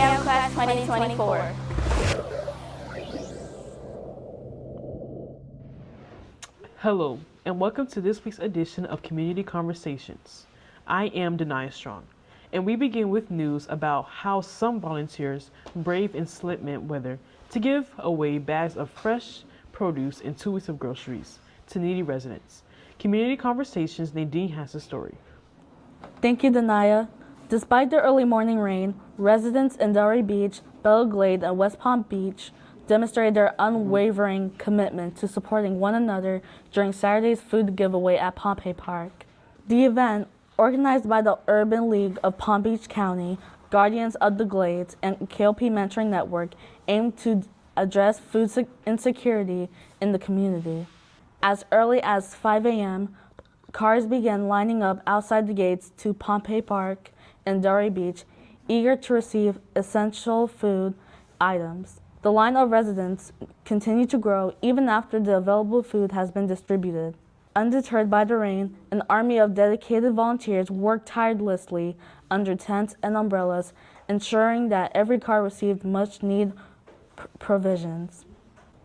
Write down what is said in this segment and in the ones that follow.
am Class 2024. Hello, and welcome to this week's edition of Community Conversations. I am Denia Strong, and we begin with news about how some volunteers brave inclement weather to give away bags of fresh produce and 2 weeks of groceries to needy residents. Community Conversations, Nadine has the story. Thank you, Denia. Despite the early morning rain, residents in Delray Beach, Belle Glade, and West Palm Beach demonstrated their unwavering commitment to supporting one another during Saturday's food giveaway at Pompey Park. The event, organized by the Urban League of Palm Beach County, Guardians of the Glades, and KLP Mentoring Network, aimed to address food insecurity in the community. As early as 5 a.m., cars began lining up outside the gates to Pompey Park and Delray Beach, eager to receive essential food items. The line of residents continued to grow even after the available food has been distributed. Undeterred by the rain, an army of dedicated volunteers worked tirelessly under tents and umbrellas, ensuring that every car received much-needed provisions.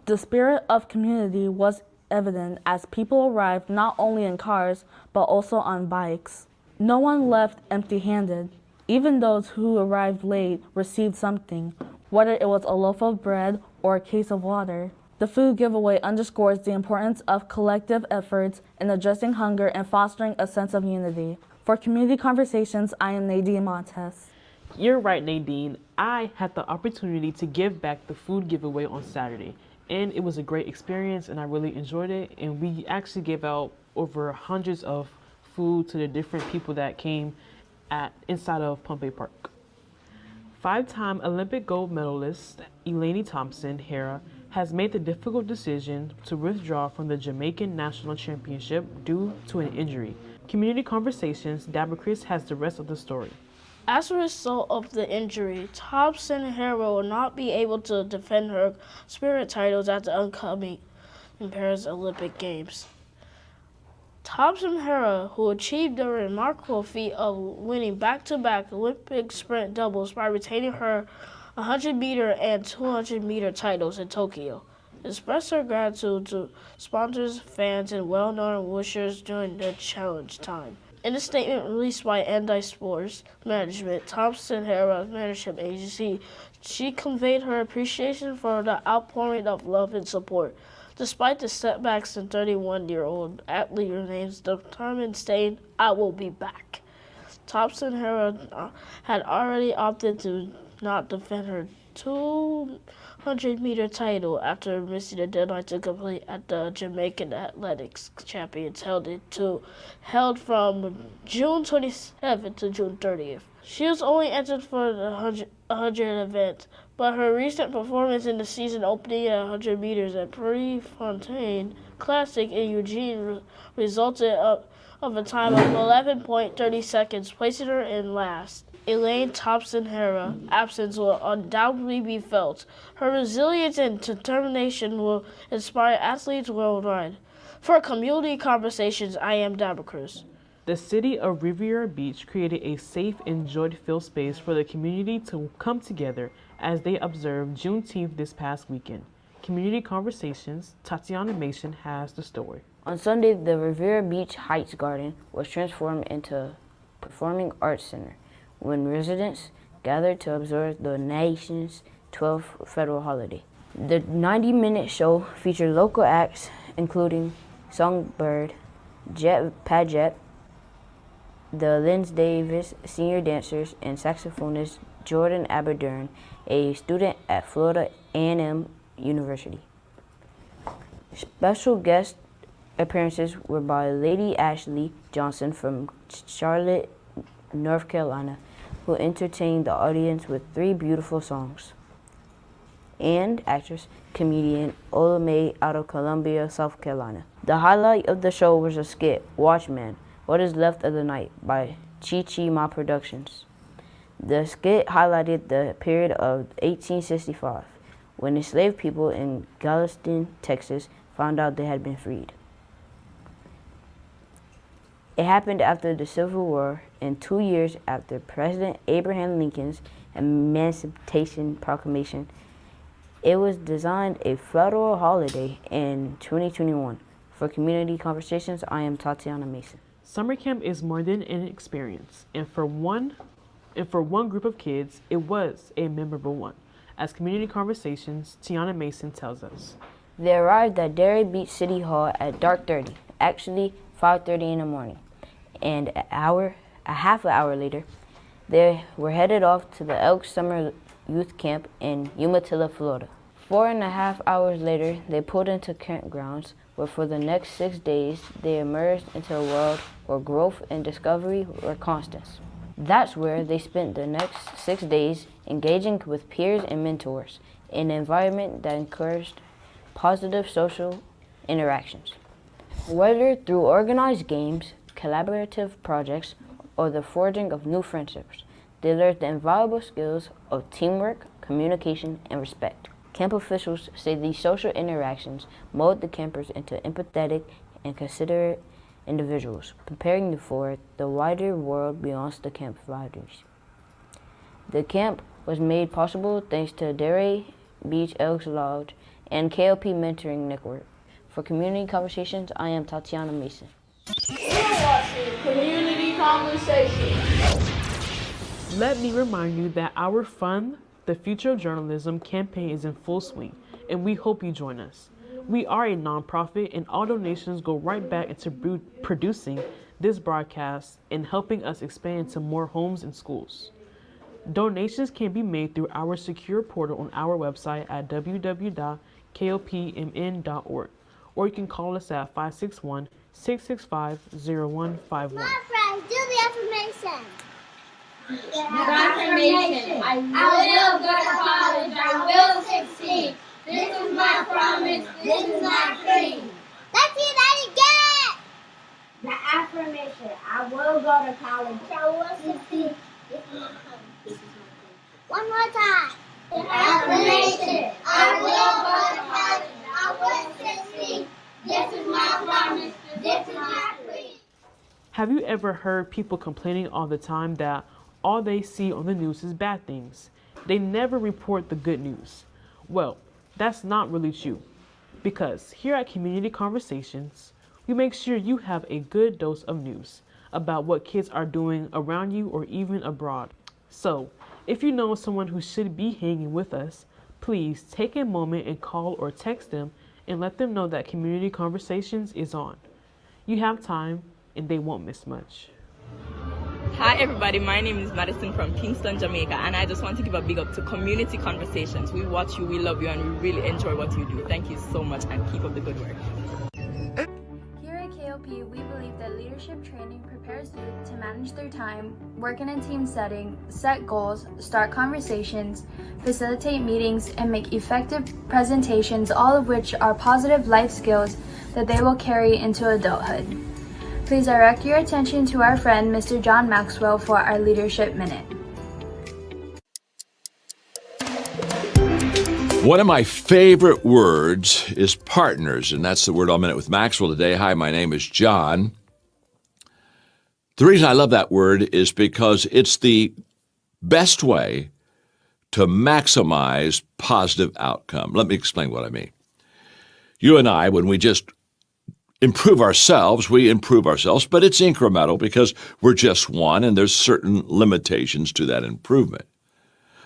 The spirit of community was evident as people arrived not only in cars, but also on bikes. No one left empty-handed. Even those who arrived late received something, whether it was a loaf of bread or a case of water. The food giveaway underscores the importance of collective efforts in addressing hunger and fostering a sense of unity. For Community Conversations, I am Nadine Montes. You're right, Nadine. I had the opportunity to give back the food giveaway on Saturday, and it was a great experience, and I really enjoyed it. And we actually gave out over hundreds of food to the different people that came inside of Pompey Park. 5-time Olympic gold medalist Elaine Thompson-Herah has made the difficult decision to withdraw from the Jamaican National Championship due to an injury. Community Conversations, Dabra Chris has the rest of the story. As a result of the injury, Thompson-Herah will not be able to defend her spirit titles at the upcoming Paris Olympic Games. Thompson-Herah, who achieved the remarkable feat of winning back-to-back Olympic sprint doubles by retaining her 100-meter and 200-meter titles in Tokyo, expressed her gratitude to sponsors, fans, and well-known wishers during the challenge time. In a statement released by Andai Sports Management, Thompson-Herah's management agency, she conveyed her appreciation for the outpouring of love and support. Despite the setbacks, the 31-year-old athlete remains determined, saying, "I will be back." Thompson-Herah had already opted to not defend her 200-meter title after missing the deadline to complete at the Jamaican Athletics Champions held from June 27th to June 30th. She was only entered for the 100 event, but her recent performance in the season opening at 100 meters at Prefontaine Classic in Eugene resulted of a time of 11.30 seconds, placing her in last. Elaine Thompson-Herah's absence will undoubtedly be felt. Her resilience and determination will inspire athletes worldwide. For Community Conversations, I am Dabra Cruz. The city of Riviera Beach created a safe and joy-filled space for the community to come together as they observed Juneteenth this past weekend. Community Conversations, Tatiana Mason has the story. On Sunday, the Riviera Beach Heights Garden was transformed into a performing arts center when residents gathered to observe the nation's 12th federal holiday. The 90-minute show featured local acts including Songbird, Jet Paget, the Lynn Davis senior dancers, and saxophonist Jordan Aberdeen, a student at Florida A&M University. Special guest appearances were by Lady Ashley Johnson from Charlotte, North Carolina, who entertained the audience with 3 beautiful songs, and actress, comedian Ola Mae out of Columbia, South Carolina. The highlight of the show was a skit, Watchman, What Is Left of the Night, by Chi Chi Ma Productions. The skit highlighted the period of 1865, when enslaved people in Galveston, Texas, found out they had been freed. It happened after the Civil War and 2 years after President Abraham Lincoln's Emancipation Proclamation. It was designed a federal holiday in 2021. For Community Conversations, I am Tatiana Mason. Summer camp is more than an experience, and for one group of kids, it was a memorable one. As Community Conversations, Tiana Mason tells us. They arrived at Delray Beach City Hall at dark 30, actually 5:30 in the morning, and a half an hour later, they were headed off to the Elk Summer Youth Camp in Umatilla, Florida. 4.5 hours later, they pulled into campgrounds, where for the next 6 days, they immersed into a world where growth and discovery were constants. That's where they spent the next 6 days engaging with peers and mentors in an environment that encouraged positive social interactions. Whether through organized games, collaborative projects, or the forging of new friendships, they learned the invaluable skills of teamwork, communication, and respect. Camp officials say these social interactions mold the campers into empathetic and considerate individuals, preparing them for the wider world beyond the camp boundaries. The camp was made possible thanks to Delray Beach Elks Lodge and KLP Mentoring Network. For Community Conversations, I am Tatiana Mason. Community Conversation. Let me remind you that our Fund the Future of Journalism campaign is in full swing, and we hope you join us. We are a nonprofit, and all donations go right back into producing this broadcast and helping us expand to more homes and schools. Donations can be made through our secure portal on our website at www.klpmn.org, or you can call us at 561-665-0151. My friends, do the affirmation. Affirmation. I will go to college. I will succeed. This is my promise. This is my dream. Let's hear that again. The affirmation. I will go to college. I will succeed. This is my promise. This is my dream. One more time. The affirmation. I will go to college. I will succeed. This is my promise. This is my dream. Have you ever heard people complaining all the time that all they see on the news is bad things? They never report the good news. Well, that's not really true, because here at Community Conversations, we make sure you have a good dose of news about what kids are doing around you or even abroad. So, if you know someone who should be hanging with us, please take a moment and call or text them and let them know that Community Conversations is on. You have time and they won't miss much. Hi everybody, my name is Madison from Kingston, Jamaica, and I just want to give a big up to Community Conversations. We watch you, we love you, and we really enjoy what you do. Thank you so much and keep up the good work. Here at KLP, we believe that leadership training prepares youth to manage their time, work in a team setting, set goals, start conversations, facilitate meetings, and make effective presentations, all of which are positive life skills that they will carry into adulthood. Please direct your attention to our friend, Mr. John Maxwell, for our Leadership Minute. One of my favorite words is partners, and that's the word I'll minute with Maxwell today. Hi, my name is John. The reason I love that word is because it's the best way to maximize positive outcome. Let me explain what I mean. You and I, when we just improve ourselves, we improve ourselves, but it's incremental because we're just one and there's certain limitations to that improvement.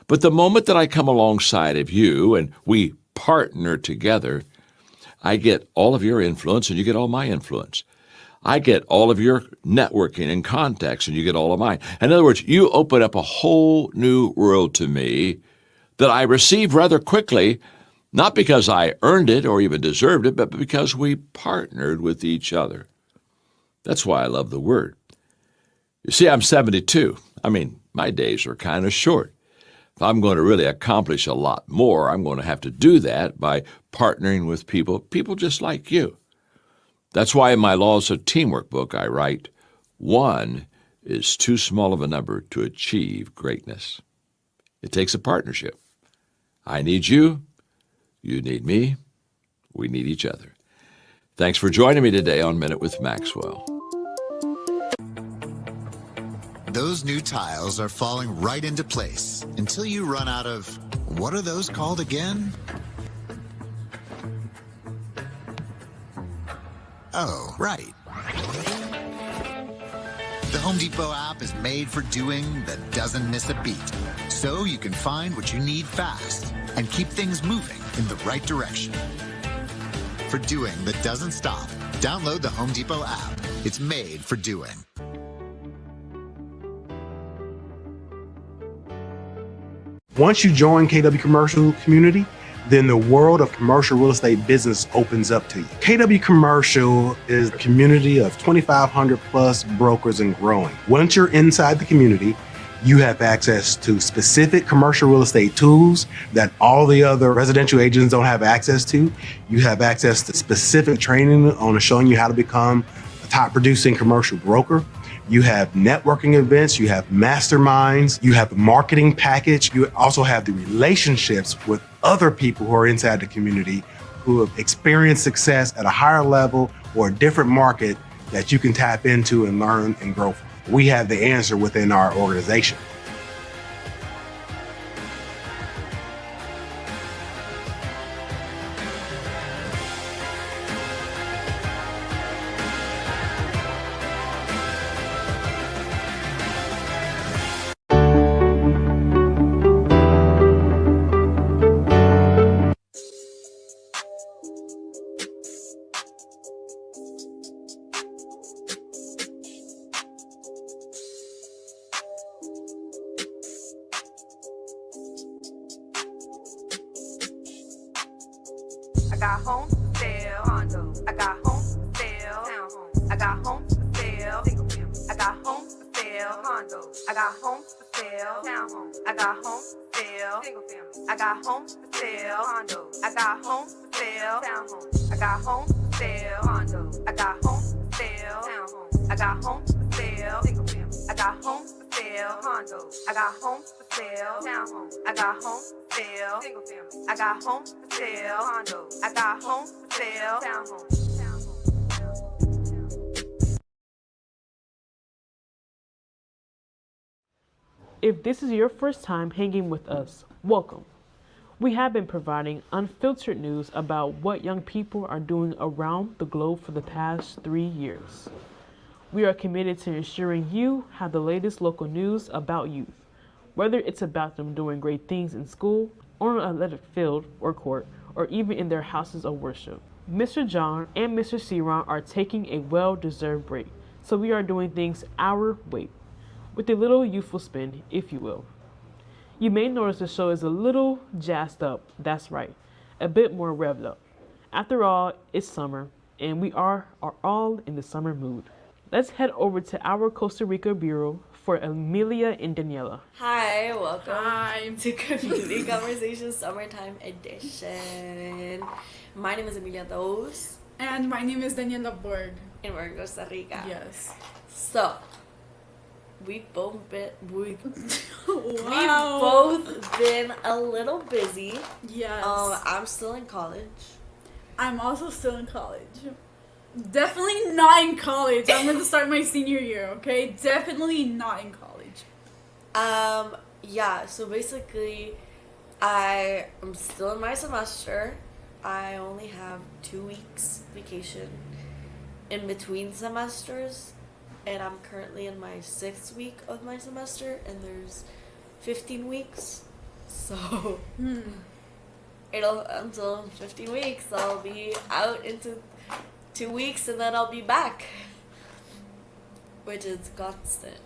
But the moment that I come alongside of you and we partner together, I get all of your influence and you get all my influence. I get all of your networking and contacts and you get all of mine. In other words, you open up a whole new world to me that I receive rather quickly, not because I earned it or even deserved it, but because we partnered with each other. That's why I love the word. You see, I'm 72. My days are kind of short. If I'm going to really accomplish a lot more, I'm going to have to do that by partnering with people just like you. That's why in my Laws of Teamwork book I write, one is too small of a number to achieve greatness. It takes a partnership. I need you. You need me. We need each other. Thanks for joining me today on Minute with Maxwell. Those new tiles are falling right into place until you run out of, what are those called again? Oh, right. The Home Depot app is made for doing that doesn't miss a beat, so you can find what you need fast and keep things moving in the right direction. For doing that doesn't stop, download the Home Depot app. It's made for doing. Once you join KW Commercial Community, then the world of commercial real estate business opens up to you. KW Commercial is a community of 2,500 plus brokers and growing. Once you're inside the community, you have access to specific commercial real estate tools that all the other residential agents don't have access to. You have access to specific training on showing you how to become a top producing commercial broker. You have networking events, you have masterminds, you have the marketing package. You also have the relationships with other people who are inside the community who have experienced success at a higher level or a different market that you can tap into and learn and grow from. We have the answer within our organization. I got homes for sale, condos. I got homes for sale, townhomes. I got homes for sale, single family. I got homes for sale, condos. I got homes for sale, townhomes. I got homes for sale, single family. I got homes for sale, condos. I got homes for sale, townhomes. I got homes for sale, condos. I got homes for sale, townhomes. I got homes for sale, single family. I got homes for sale, condos. I got homes for sale, townhomes. I got homes for sale, single family. I got homes for sale, condos. I got homes for sale, townhomes. If this is your first time hanging with us, welcome. We have been providing unfiltered news about what young people are doing around the globe for the past 3 years. We are committed to ensuring you have the latest local news about youth, whether it's about them doing great things in school, on an athletic field or court, or even in their houses of worship. Mr. John and Mr. Ciron are taking a well-deserved break, so we are doing things our way, with a little youthful spin, if you will. You may notice the show is a little jazzed up, that's right, a bit more revved up. After all, it's summer, and we are all in the summer mood. Let's head over to our Costa Rica bureau for Amelia and Daniela. Hi, welcome to Community Conversations Summertime Edition. My name is Amelia Dos. And my name is Daniela Borg. And we're in Costa Rica. Yes. So, we've both been a little busy. Yes. I'm still in college. I'm also still in college. Definitely not in college. I'm going to start my senior year, okay? Definitely not in college. Yeah, so basically, I am still in my semester. I only have 2 weeks vacation in between semesters. And I'm currently in my 6th week of my semester, and there's 15 weeks. So, until 15 weeks, I'll be out into 2 weeks, and then I'll be back, which is constant.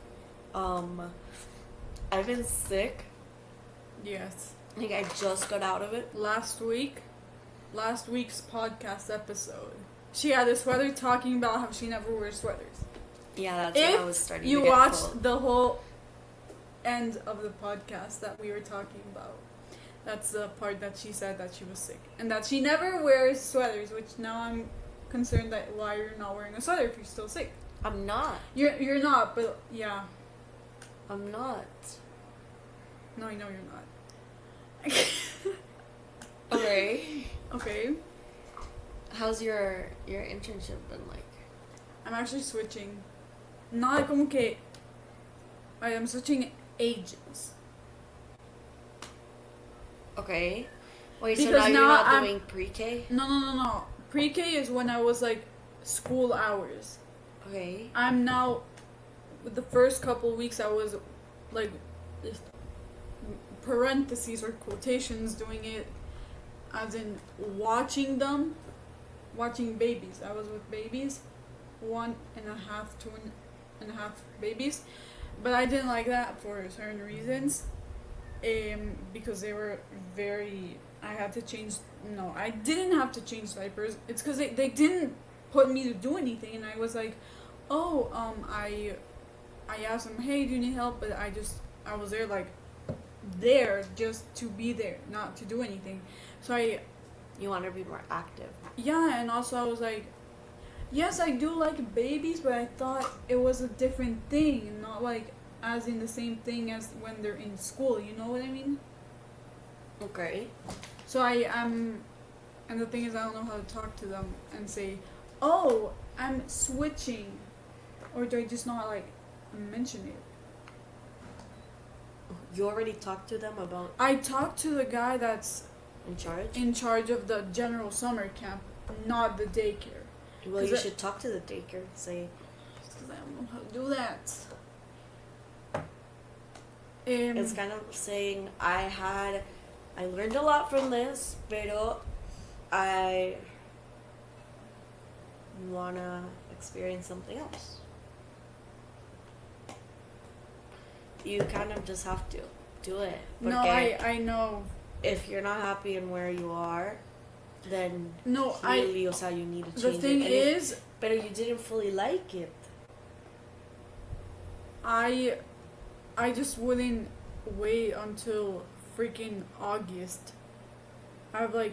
I've been sick. Yes. Like, I just got out of it. Last week's podcast episode, she had a sweater talking about how she never wears sweaters. Yeah, that's when I was starting to you get watched cold. the whole end of the podcast that we were talking about, that's the part that she said that she was sick and that she never wears sweaters, which now I'm concerned that why you're not wearing a sweater if you're still sick. I'm not. You're not, but yeah. I'm not. No, I know you're not. Okay. Okay. How's your internship been like? I'm actually switching. Not como que I am switching ages. Okay. Wait, so Because now you're now not I'm- doing pre-K? No. Pre-K is when I was like school hours. Okay. I'm now, with the first couple weeks, I was like, if parentheses or quotations, doing it as in watching babies. I was with babies, 1.5, 2.5 babies, but I didn't like that for certain reasons. Because they were very, I had to change. No, I didn't have to change diapers. It's because they didn't put me to do anything, and I was like, oh, I asked them, hey, do you need help? But I was there just to be there, not to do anything. So you want to be more active. Yeah, and also I was like, yes, I do like babies, but I thought it was a different thing, not like as in the same thing as when they're in school, you know what I mean? Okay. So and the thing is, I don't know how to talk to them and say, oh, I'm switching, or do I just not like mention it? You already talked to them about... I talked to the guy that's in charge of the general summer camp, not the daycare. Well, you should talk to the daycare. Say, because I don't know how to do that. It's kind of saying, I learned a lot from this, pero I wanna experience something else. You kind of just have to do it. No, I know. If you're not happy in where you are, then no, really, o sea, you need to change it. The thing is, but you didn't fully like it. I just wouldn't wait until freaking August. I have like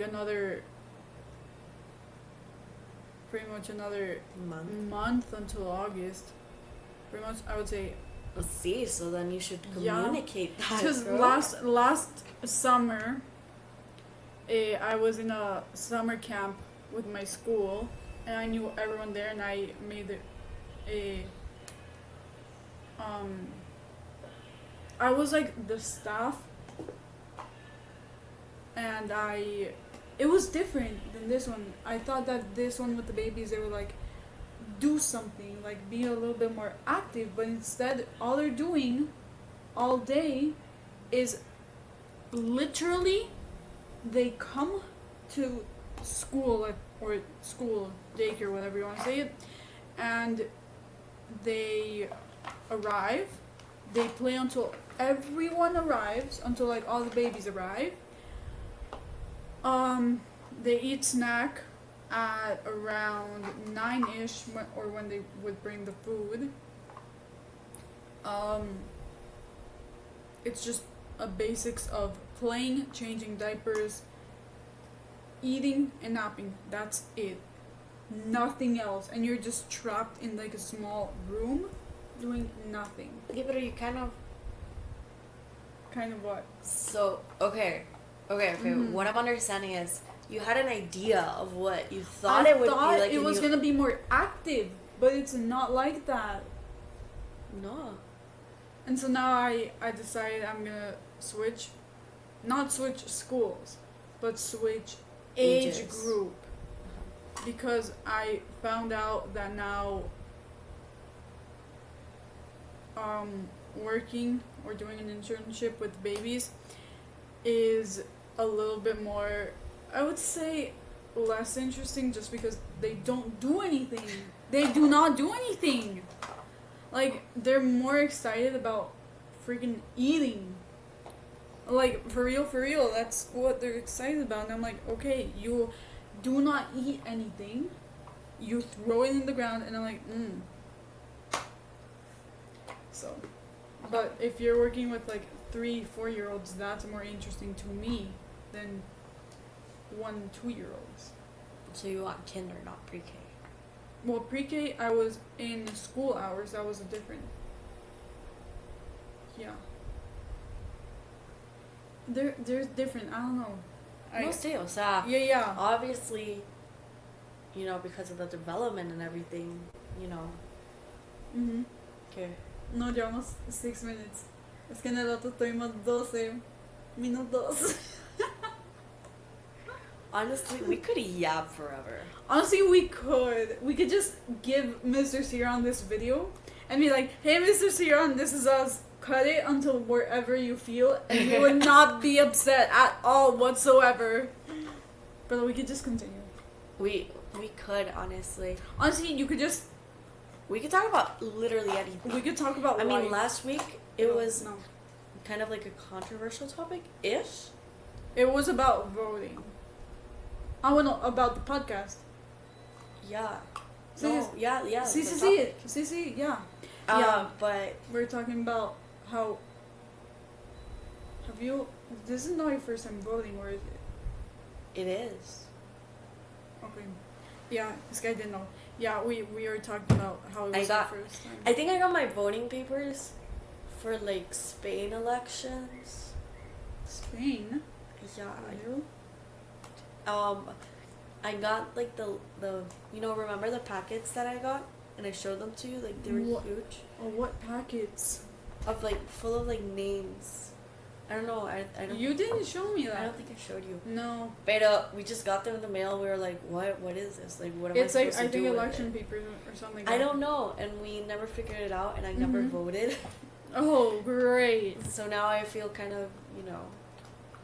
pretty much another month until August. Pretty much, I would say. Let's see. So then you should communicate that. Because last summer, I was in a summer camp with my school, and I knew everyone there, and I made I was like the staff, and it was different than this one. I thought that this one with the babies, they were like, do something, like be a little bit more active, but instead all they're doing all day is literally they come to school or school, daycare, whatever you want to say it, and they arrive, they play until everyone arrives, until like all the babies arrive. They eat snack at around 9-ish, or when they would bring the food. It's just a basics of playing, changing diapers, eating, and napping. That's it. Nothing else. And you're just trapped in like a small room doing nothing. Yeah, but are you kind of what? So, okay. Mm-hmm. What I'm understanding is you had an idea of what you thought it would be like. It was gonna be more active, but it's not like that. No. And so now I decided I'm gonna not switch schools, but switch age group. Because I found out that now working or doing an internship with babies is a little bit more, I would say, less interesting, just because they don't do anything. They do not do anything. Like, they're more excited about freaking eating. Like, for real, that's what they're excited about. And I'm like, okay, you do not eat anything. You throw it in the ground, and I'm like, So, but if you're working with like 3-4-year-olds, that's more interesting to me than 1-2-year-olds. So you want kinder, not pre-K? Well, pre-K, I was in school hours. That was a different. Yeah. They're different. I don't know. No sé, o sea, yeah. Obviously, because of the development and everything, Mhm. Okay. No, llevamos 6 minutes. Es que en el otro tuvimos 12 minutos. Honestly, we could yap forever. Honestly, we could. We could just give Mr. Ciron this video and be like, hey, Mr. Ciron, this is us. Cut it until wherever you feel, and we would not be upset at all whatsoever. But we could just continue. We could, honestly. Honestly, you could just... We could talk about literally anything. We could talk about I mean, life. last week, it was No. kind of like a controversial topic-ish. It was about voting. I want to know about the podcast. Yeah. Sí, No, yeah. Sí, the sí, topic. sí, yeah. Yeah, but we're talking about how... Have you... This is not your first time voting, or is it? it is. Okay. Yeah, this guy didn't know. Yeah, we were talking about how it was the first time. I think I got my voting papers for like Spain elections. Spain? Yeah. You? I got like the remember the packets that I got and I showed them to you, like they were huge. Oh, what packets? Of like full of like names. I don't know. I don't. You didn't show me that. I don't think I showed you. No. But we just got them in the mail. We were like, what is this? Like, what am It's I like, supposed to I do think with election it? papers or something. I don't know, and we never figured it out, and I never voted. Oh, great. So now I feel kind of,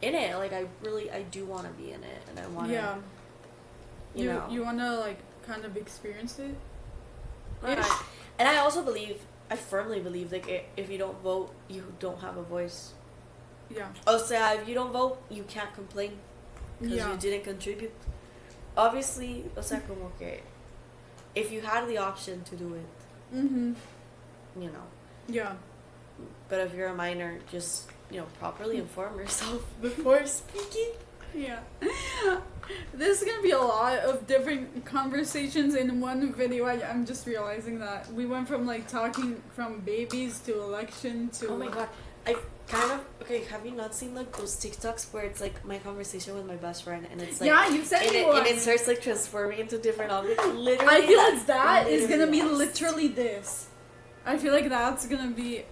in it. Like I do want to be in it, and I want to. Yeah. You know. You want to like kind of experience it. And I also I firmly believe, like if you don't vote, you don't have a voice. Yeah. O sea, if you don't vote, you can't complain because you didn't contribute. Obviously, o sea, como que if you had the option to do it, Yeah. But if you're a minor, just properly inform yourself before speaking. Yeah. There's gonna be a lot of different conversations in one video. I'm just realizing that we went from like talking from babies to election to... Oh my god. I kind of... Okay, have you not seen like those TikToks where it's like my conversation with my best friend and it's like... Yeah, you sent me one. And it starts like transforming into different objects. Literally, I feel like that is gonna be us. literally this. I feel like that's gonna be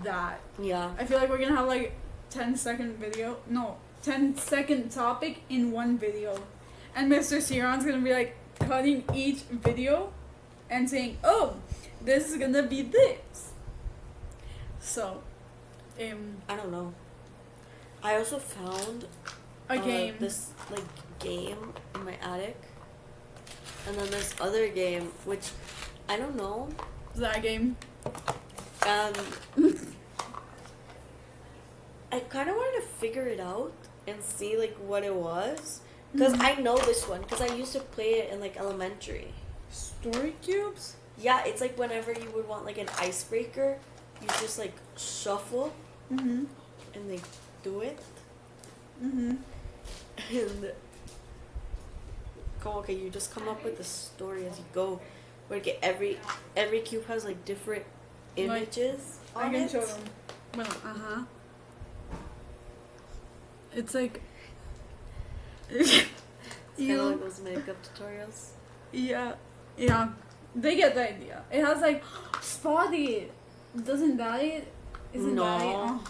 that. Yeah. I feel like we're gonna have like 10-second video. No, 10-second topic in one video. And Mr. Ciron's gonna be like cutting each video and saying, oh, this is gonna be this. So, I don't know. I also found a game. This like game in my attic. And then this other game, which I don't know. That game. I kind of wanted to figure it out and see like what it was. Because I know this one, because I used to play it in like elementary. Story cubes? Yeah, it's like whenever you would want like an icebreaker, you just like shuffle and they do it. And como que you just come up with the story as you go. Where get every cube has like different images I on can it. show them. Well, It's like... It's kind of like those makeup tutorials. Yeah. They get the idea. It has like Spotty. Doesn't that it? Isn't No. that it? Oh.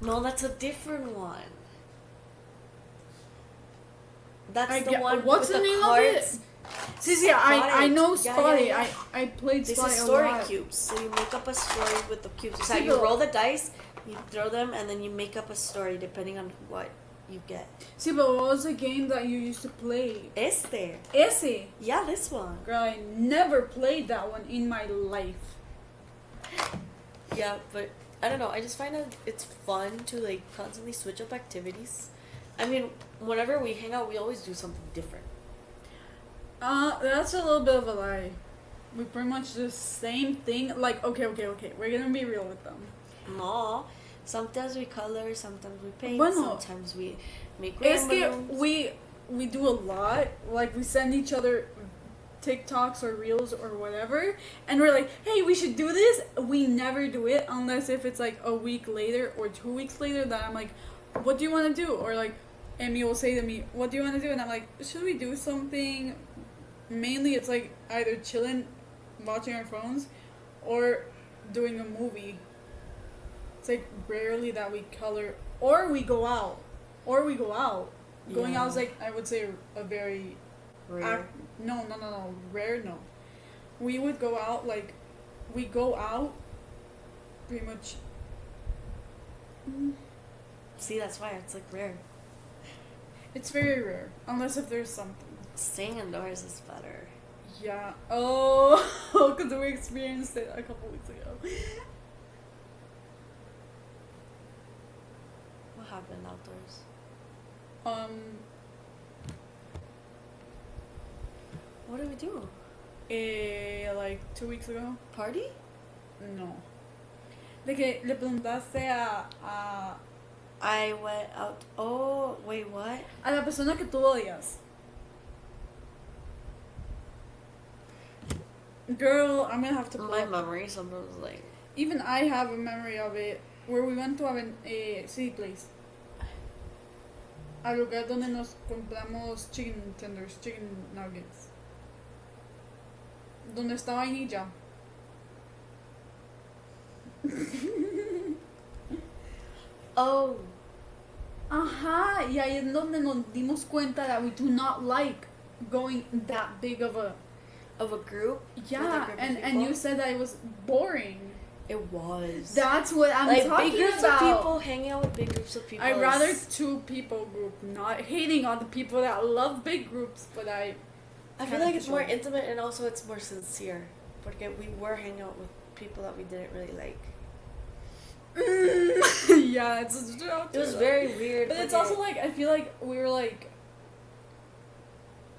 No, that's a different one. That's I the get- one what's with the name cards. of it? See, I know Spotty. Yeah. I played These Spotty are a story lot. cubes. So you make up a story with the cubes. So See, you but- roll the dice, you throw them, and then you make up a story depending on what you get. See, but what was the game that you used to play? Este. Ese. Yeah, this one. Girl, I never played that one in my life. Yeah, but I don't know. I just find that it's fun to like constantly switch up activities. I mean, whenever we hang out, we always do something different. That's a little bit of a lie. We pretty much do the same thing. Like, okay. We're gonna be real with them. No. Sometimes we color, sometimes we paint, Bueno, sometimes we make Es que balloons. we do a lot. Like, we send each other TikToks or Reels or whatever, and we're like, hey, we should do this. We never do it unless if it's like a week later or 2 weeks later that I'm like, what do you want to do? Or like, Amy will say to me, what do you want to do? And I'm like, should we do something? Mainly it's like either chilling, watching our phones, or doing a movie. It's like rarely that we color or we go out. Going out is like, I would say, a very Rare. No, rare, no. We would go out, like, we go out pretty much. See, that's why it's like rare. It's very rare, unless if there's something. Staying indoors is better. Yeah. Oh, because we experienced it a couple weeks ago. What happened outdoors? What did we do? Like 2 weeks ago. Party? No. De que le preguntaste a I went out. Oh, wait, what? a la persona que tú odias. Girl, I'm gonna have to pull My up. memory sometimes like. Even I have a memory of it, where we went to a city place. Al lugar donde nos compramos chicken tenders, chicken nuggets. Donde está vainilla. Oh. Ajá, y ahí es donde nos dimos cuenta that we do not like going that big of a group. Yeah, group of and people? you said that it was boring. It was. That's what I'm like talking big groups about. of people, hanging out with big groups of people. I'd rather 2 people group, not hating on the people that love big groups, but I feel like it's more intimate and also it's more sincere. Porque we were hanging out with people that we didn't really like. Yeah, it's true. It was very weird. But it's also like, I feel like we were like,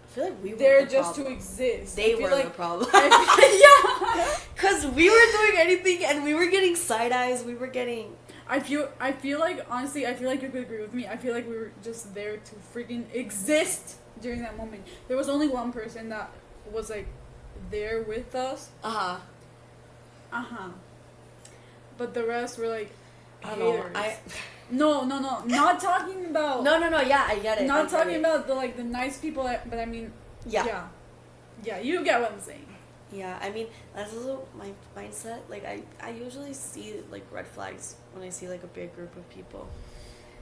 I feel like we were there the just problem. to exist. They I feel were like, the problem. Yeah. Because we were doing anything and we were getting side eyes. We were getting. I feel like, honestly, I feel like you could agree with me. I feel like we were just there to freaking exist during that moment. There was only one person that was like there with us. But the rest were like haters. No, not talking about. No, yeah, I get it. Not talking about the nice people, but I mean, yeah, you get what I'm saying. Yeah, I mean, that's also my mindset. Like, I usually see, like, red flags when I see, like, a big group of people.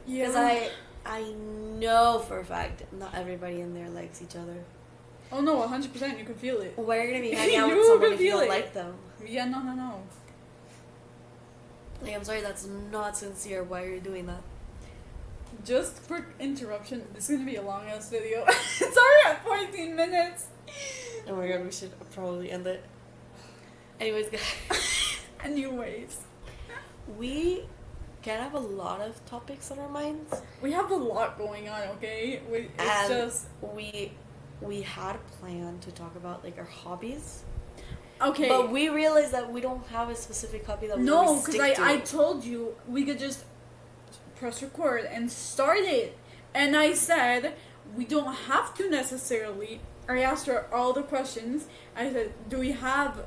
Yeah. Because I know for a fact not everybody in there likes each other. Oh, no, 100%. You can feel it. Why are you going to be hanging out with someone if you don't like them? Yeah, no. Like, I'm sorry, that's not sincere. Why are you doing that? Just for interruption, this is going to be a long-ass video. It's already at 14 minutes. Oh my god, we should probably end it. Anyways, guys. We can have a lot of topics on our minds. We have a lot going on, okay? We had a plan to talk about, like, our hobbies. Okay. But we realized that we don't have a specific hobby that we No, stick because to. I told you we could just press record and start it. And I said we don't have to necessarily. I asked her all the questions. I said, do we have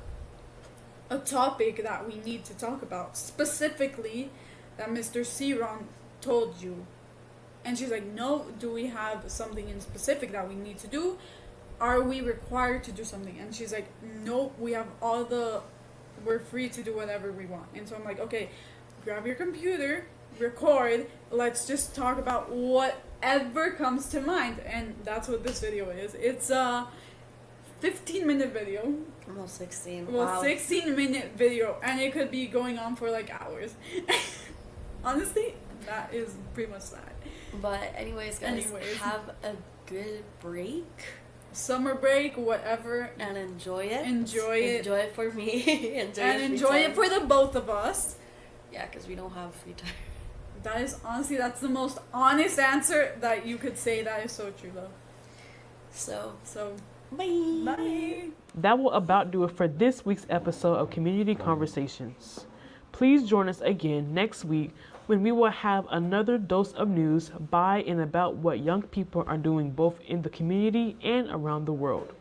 a topic that we need to talk about? Specifically, that Mr. Ciron told you. And she's like, no, do we have something in specific that we need to do? Are we required to do something? And she's like, nope, we have we're free to do whatever we want. And so I'm like, okay, grab your computer, record, let's just talk about whatever comes to mind. And that's what this video is. It's a 15-minute video. Almost 16. Well, wow. 16-minute video, and it could be going on for like hours. Honestly, that is pretty much that. But anyways, guys, have a good break. Summer break, whatever. And enjoy it. Enjoy it for me. enjoy it for the both of us. Yeah, because we don't have free time. That is, honestly, that's the most honest answer that you could say. That is so true, though. So bye. Bye. That will about do it for this week's episode of Community Conversations. Please join us again next week when we will have another dose of news by and about what young people are doing both in the community and around the world.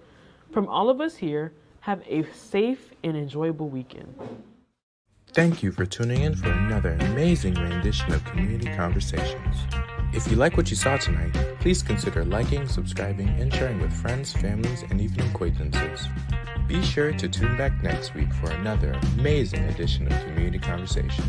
From all of us here, have a safe and enjoyable weekend. Thank you for tuning in for another amazing rendition of Community Conversations. If you like what you saw tonight, please consider liking, subscribing, and sharing with friends, families, and even acquaintances. Be sure to tune back next week for another amazing edition of Community Conversation.